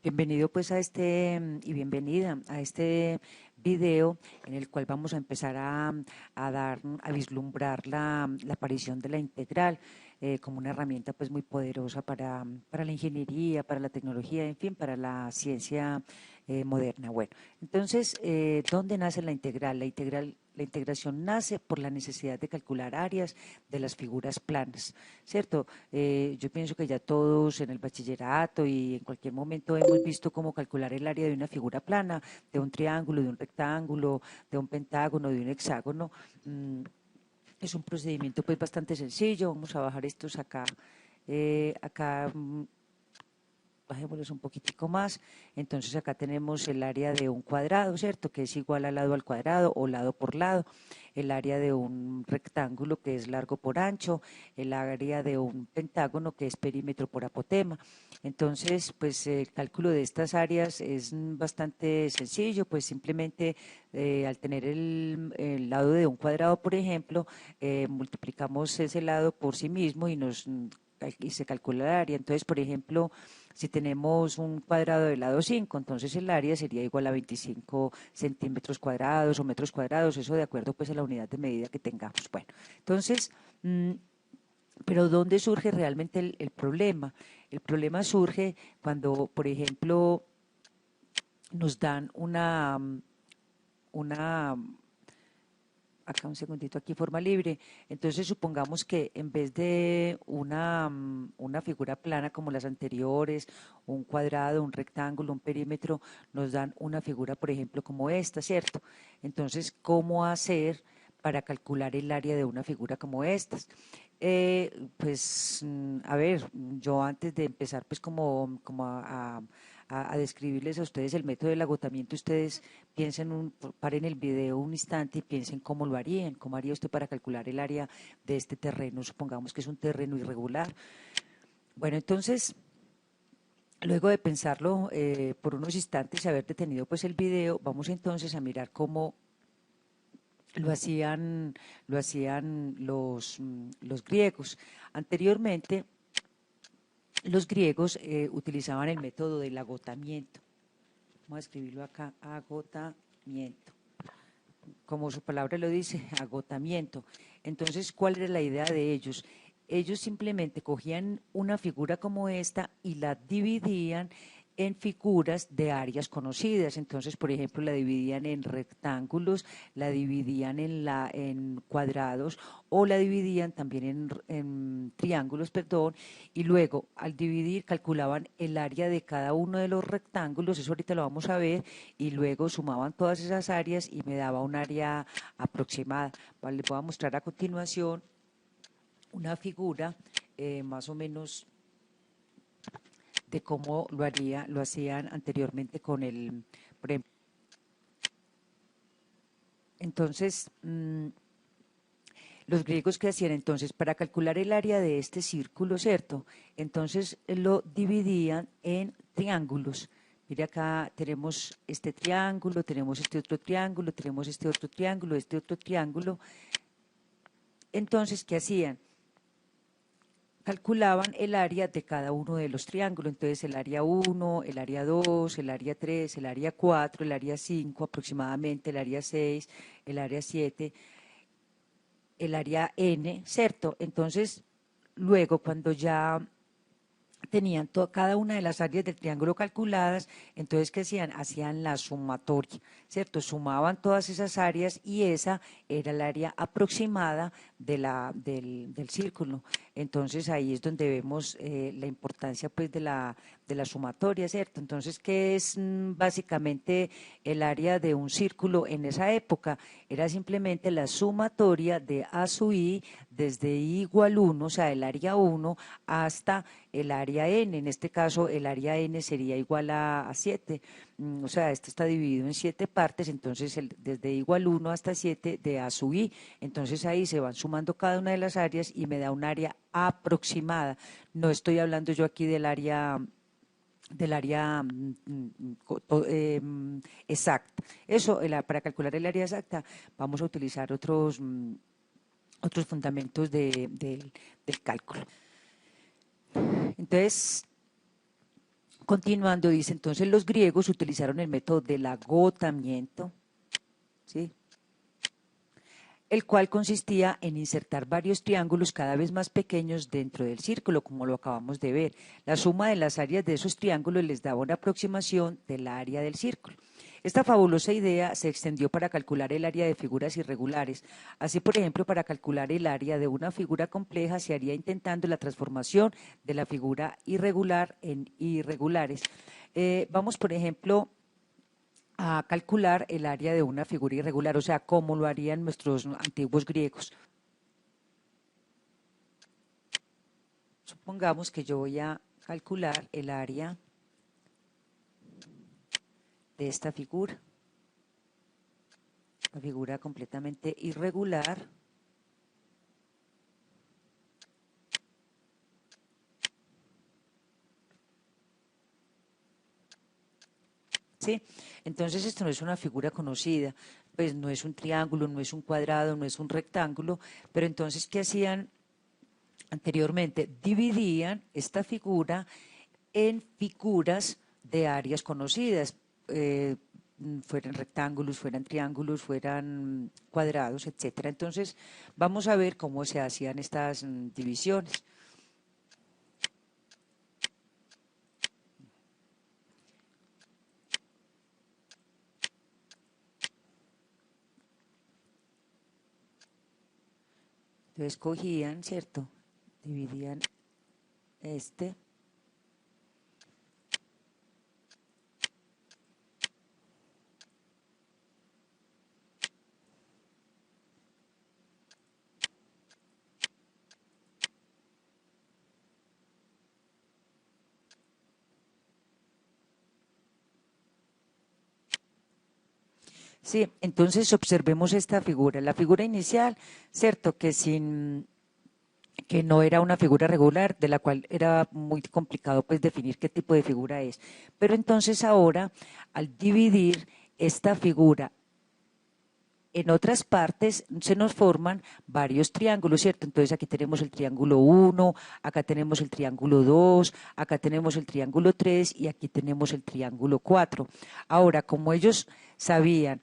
Bienvenido pues a y bienvenida a este video en el cual vamos a empezar a vislumbrar la aparición de la integral como una herramienta pues muy poderosa para la ingeniería, para la tecnología, en fin, para la ciencia moderna. Bueno, entonces, ¿dónde nace la integral? La integración nace por la necesidad de calcular áreas de las figuras planas, ¿cierto? Yo pienso que ya todos en el bachillerato y en cualquier momento hemos visto cómo calcular el área de una figura plana, de un triángulo, de un rectángulo, de un pentágono, de un hexágono. Es un procedimiento pues bastante sencillo. Vamos a bajar estos acá. Bajémoslos un poquitico más. Entonces acá tenemos el área de un cuadrado, ¿cierto? Que es igual al lado al cuadrado o lado por lado. El área de un rectángulo que es largo por ancho. El área de un pentágono que es perímetro por apotema. Entonces, pues el cálculo de estas áreas es bastante sencillo, pues simplemente al tener el lado de un cuadrado, por ejemplo, multiplicamos ese lado por sí mismo y se calcula el área. Entonces, por ejemplo, si tenemos un cuadrado de lado 5, entonces el área sería igual a 25 centímetros cuadrados o metros cuadrados, eso de acuerdo pues a la unidad de medida que tengamos. Bueno, entonces, pero ¿dónde surge realmente el problema? El problema surge cuando, por ejemplo, nos dan una acá un segundito, aquí forma libre. Entonces supongamos que en vez de una figura plana como las anteriores, un cuadrado, un rectángulo, un perímetro, nos dan una figura, por ejemplo, como esta, ¿cierto? Entonces, ¿cómo hacer para calcular el área de una figura como estas? A ver, yo antes de empezar pues como a describirles a ustedes el método del agotamiento, ustedes paren el video un instante y piensen cómo lo harían, cómo haría usted para calcular el área de este terreno, supongamos que es un terreno irregular. Bueno, entonces, luego de pensarlo por unos instantes y haber detenido pues el video, vamos entonces a mirar cómo lo hacían, lo hacían los griegos. Anteriormente, los griegos utilizaban el método del agotamiento. Vamos a escribirlo acá, agotamiento. Como su palabra lo dice, agotamiento. Entonces, ¿cuál era la idea de ellos? Ellos simplemente cogían una figura como esta y la dividían en figuras de áreas conocidas. Entonces, por ejemplo, la dividían en rectángulos, la dividían en cuadrados o la dividían también en triángulos, perdón, y luego al dividir calculaban el área de cada uno de los rectángulos, eso ahorita lo vamos a ver, y luego sumaban todas esas áreas y me daba un área aproximada. Vale, les voy a mostrar a continuación una figura más o menos de cómo lo hacían anteriormente con por ejemplo. Entonces, los griegos que hacían entonces para calcular el área de este círculo, ¿cierto? Entonces lo dividían en triángulos. Mire acá tenemos este triángulo, tenemos este otro triángulo, tenemos este otro triángulo, este otro triángulo. Entonces, ¿qué hacían? Calculaban el área de cada uno de los triángulos, entonces el área 1, el área 2, el área 3, el área 4, el área 5 aproximadamente, el área 6, el área 7, el área N, ¿cierto? Entonces, luego cuando ya tenían cada una de las áreas del triángulo calculadas, entonces, ¿qué hacían? Hacían la sumatoria, ¿cierto? Sumaban todas esas áreas y esa era el área aproximada del círculo. Entonces, ahí es donde vemos la importancia, pues, de la sumatoria, ¿cierto? Entonces, ¿qué es básicamente el área de un círculo en esa época? Era simplemente la sumatoria de A sub I desde I igual 1, o sea, el área 1, hasta el área N. En este caso, el área N sería igual a 7. O sea, esto está dividido en 7 partes, entonces desde igual 1 hasta 7 de A sub I. Entonces ahí se van sumando cada una de las áreas y me da un área aproximada. No estoy hablando yo aquí del área exacta. Eso, para calcular el área exacta, vamos a utilizar otros fundamentos del cálculo. Entonces, Continuando, dice, entonces los griegos utilizaron el método del agotamiento, ¿sí?, el cual consistía en insertar varios triángulos cada vez más pequeños dentro del círculo, como lo acabamos de ver. La suma de las áreas de esos triángulos les daba una aproximación del área del círculo. Esta fabulosa idea se extendió para calcular el área de figuras irregulares. Así, por ejemplo, para calcular el área de una figura compleja se haría intentando la transformación de la figura irregular en irregulares. Vamos, por ejemplo, a calcular el área de una figura irregular, o sea, cómo lo harían nuestros antiguos griegos. Supongamos que yo voy a calcular el área de esta figura, una figura completamente irregular. ¿Sí? Entonces esto no es una figura conocida, pues no es un triángulo, no es un cuadrado, no es un rectángulo, pero entonces, ¿qué hacían anteriormente? Dividían esta figura en figuras de áreas conocidas, fueran rectángulos, fueran triángulos, fueran cuadrados, etcétera. Entonces, vamos a ver cómo se hacían estas divisiones. Entonces cogían, ¿cierto? Dividían este. Sí, entonces observemos esta figura. La figura inicial, ¿cierto? Que no era una figura regular, de la cual era muy complicado pues definir qué tipo de figura es. Pero entonces ahora, al dividir esta figura en otras partes, se nos forman varios triángulos, ¿cierto? Entonces aquí tenemos el triángulo 1, acá tenemos el triángulo 2, acá tenemos el triángulo 3 y aquí tenemos el triángulo 4. Ahora, como ellos sabían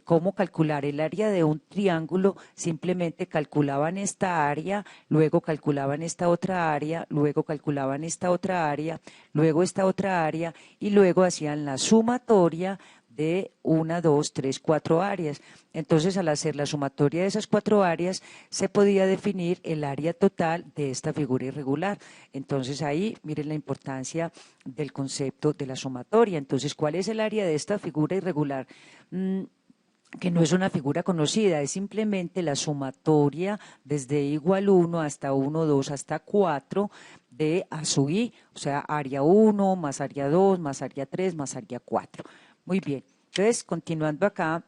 cómo calcular el área de un triángulo, simplemente calculaban esta área, luego calculaban esta otra área, luego calculaban esta otra área, luego esta otra área y luego hacían la sumatoria de 1, 2, 3, 4 áreas. Entonces, al hacer la sumatoria de esas 4 áreas, se podía definir el área total de esta figura irregular. Entonces, ahí miren la importancia del concepto de la sumatoria. Entonces, ¿cuál es el área de esta figura irregular? Que no es una figura conocida, es simplemente la sumatoria desde igual 1 hasta 1, 2 hasta 4 de A sub I, o sea, área 1 más área 2 más área 3 más área 4. Muy bien, entonces continuando acá,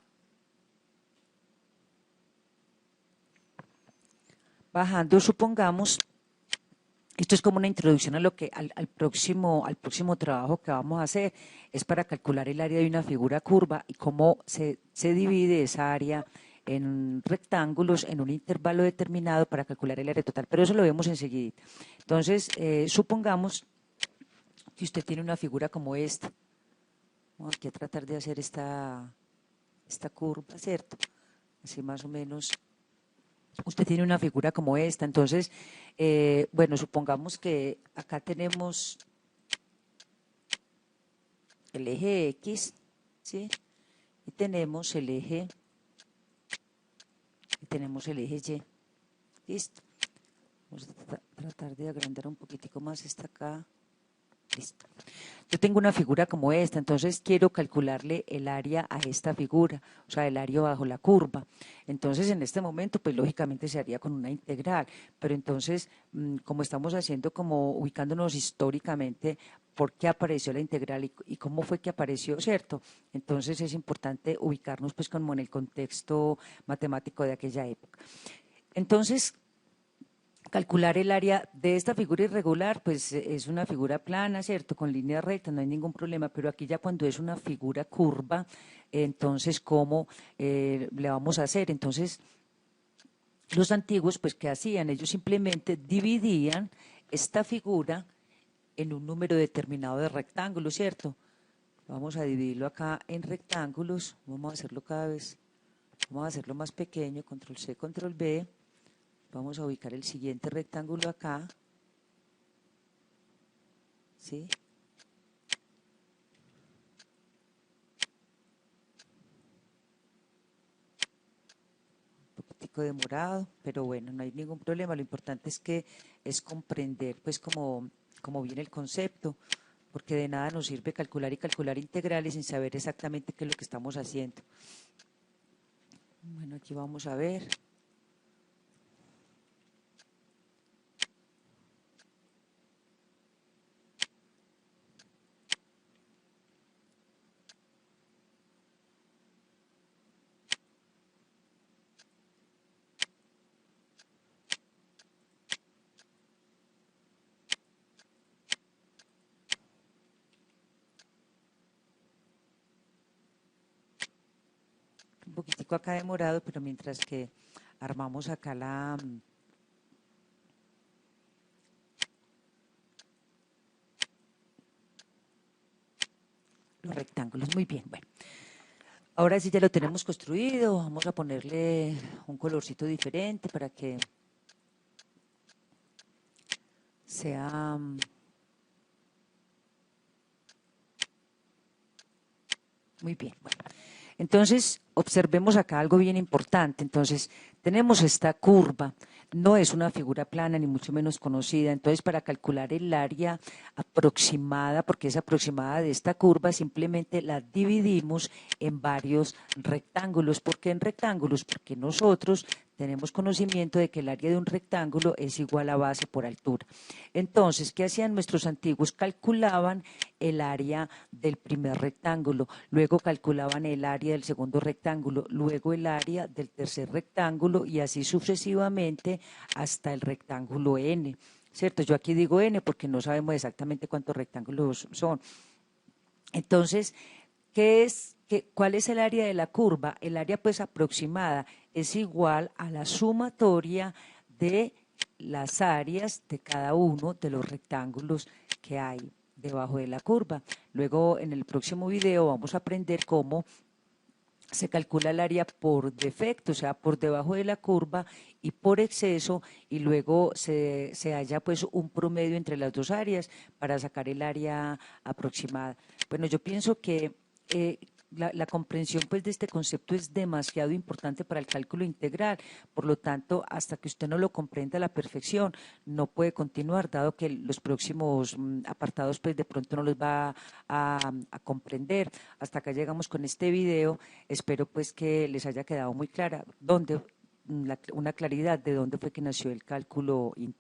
bajando, supongamos, esto es como una introducción a lo que al próximo trabajo que vamos a hacer, es para calcular el área de una figura curva y cómo se divide esa área en rectángulos en un intervalo determinado para calcular el área total, pero eso lo vemos enseguida. Entonces, supongamos que usted tiene una figura como esta. Vamos aquí a tratar de hacer esta curva, ¿cierto? Así más o menos. Usted tiene una figura como esta, entonces, bueno, supongamos que acá tenemos el eje X, ¿sí? Y tenemos el eje Y. ¿Listo? Vamos a tratar de agrandar un poquitico más esta acá. Listo. Yo tengo una figura como esta, entonces quiero calcularle el área a esta figura, o sea, el área bajo la curva. Entonces, en este momento, pues lógicamente se haría con una integral, pero entonces, como estamos haciendo, como ubicándonos históricamente, por qué apareció la integral y cómo fue que apareció, ¿cierto? Entonces es importante ubicarnos pues como en el contexto matemático de aquella época. Entonces, calcular el área de esta figura irregular, pues es una figura plana, ¿cierto? Con línea recta, no hay ningún problema, pero aquí ya cuando es una figura curva, entonces, ¿cómo le vamos a hacer? Entonces, los antiguos, pues, ¿qué hacían? Ellos simplemente dividían esta figura en un número determinado de rectángulos, ¿cierto? Vamos a dividirlo acá en rectángulos, vamos a hacerlo cada vez, vamos a hacerlo más pequeño, control C, control V, vamos a ubicar el siguiente rectángulo acá, ¿sí? Un poquitico demorado, pero bueno, no hay ningún problema, lo importante es comprender pues como viene el concepto, porque de nada nos sirve calcular y calcular integrales sin saber exactamente qué es lo que estamos haciendo. Bueno, aquí vamos a ver. Un poquitico acá demorado, pero mientras que armamos acá los rectángulos. Muy bien, bueno. Ahora sí ya lo tenemos construido, vamos a ponerle un colorcito diferente para que sea... Muy bien, bueno. Entonces, observemos acá algo bien importante. Entonces, tenemos esta curva, no es una figura plana ni mucho menos conocida. Entonces, para calcular el área aproximada, porque es aproximada de esta curva, simplemente la dividimos en varios rectángulos. ¿Por qué en rectángulos? Porque nosotros tenemos conocimiento de que el área de un rectángulo es igual a base por altura. Entonces, ¿qué hacían nuestros antiguos? Calculaban el área del primer rectángulo, luego calculaban el área del segundo rectángulo, luego el área del tercer rectángulo y así sucesivamente hasta el rectángulo N, ¿cierto? Yo aquí digo N porque no sabemos exactamente cuántos rectángulos son. Entonces, ¿cuál es el área de la curva? El área pues aproximada es igual a la sumatoria de las áreas de cada uno de los rectángulos que hay debajo de la curva. Luego en el próximo video vamos a aprender cómo se calcula el área por defecto, o sea, por debajo de la curva y por exceso, y luego se halla pues un promedio entre las dos áreas para sacar el área aproximada. Bueno, yo pienso que la comprensión pues de este concepto es demasiado importante para el cálculo integral, por lo tanto, hasta que usted no lo comprenda a la perfección, no puede continuar, dado que los próximos apartados pues de pronto no los va a comprender. Hasta acá llegamos con este video, espero pues que les haya quedado muy clara una claridad de dónde fue que nació el cálculo integral.